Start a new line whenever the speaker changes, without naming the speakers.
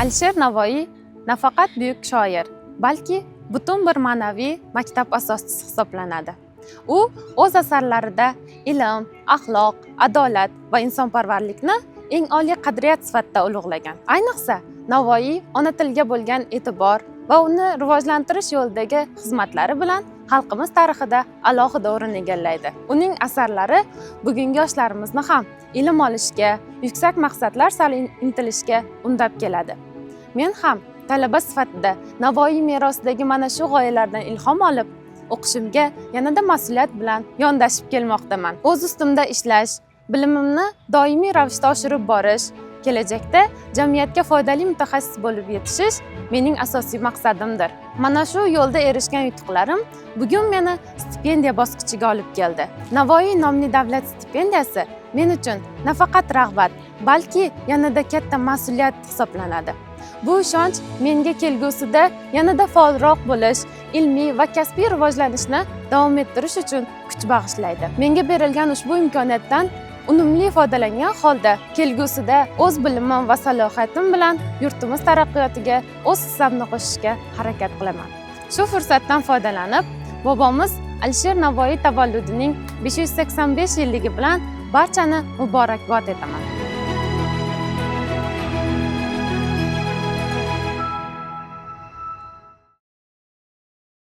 Alisher Navoiy nafaqat buyuk shoir, balki butun bir ma'naviy maktab asoschisi hisoblanadi. U o'z asarlarida ilm, axloq, adolat va insonparvarlikni eng oliy qadriyat sifatida ulug'lagan. Ayniqsa, Navoiy ona tilga bo'lgan e'tibor va uni rivojlantirish yo'lidagi xizmatlari bilan xalqimiz tarixida alohida o'rin egallaydi. Uning asarlari bugungi yoshlarimizni ham ilm olishga, yuksak maqsadlar sari intilishga undab keladi. Men ham talaba sifatida Navoiy merosidagi mana shu g'oyalardan ilhom olib, o'qishimga yanada mas'uliyat bilan yondashib kelmoqdaman. O'z ustimda ishlash, bilimimni doimiy ravishda oshirib borish, kelajakda jamiyatga foydali mutaxassis bo'lib yetishish mening asosiy maqsadimdir. Mana shu yo'lda erishgan yutuqlarim bugun meni stipendiya bosqichiga olib keldi. Navoiy nomli davlat stipendiyasi men uchun nafaqat rag'bat, balki yanada katta mas'uliyat hisoblanadi. Bu ishonch menga kelgusida yanada faolroq bo'lish, ilmiy va kasbiy rivojlanishni davom ettirish uchun kuch bag'ishlaydi. Menga berilgan ushbu imkoniyatdan unumli foydalangan holda kelgusida o'z bilimim va salohiyatim bilan yurtimiz taraqqiyotiga o'z hissamni qo'shishga harakat qilaman. Shu fursatdan foydalanib, bobomiz Alisher Navoiy tavalludining 585 yilligi bilan barchani muborakbod etaman.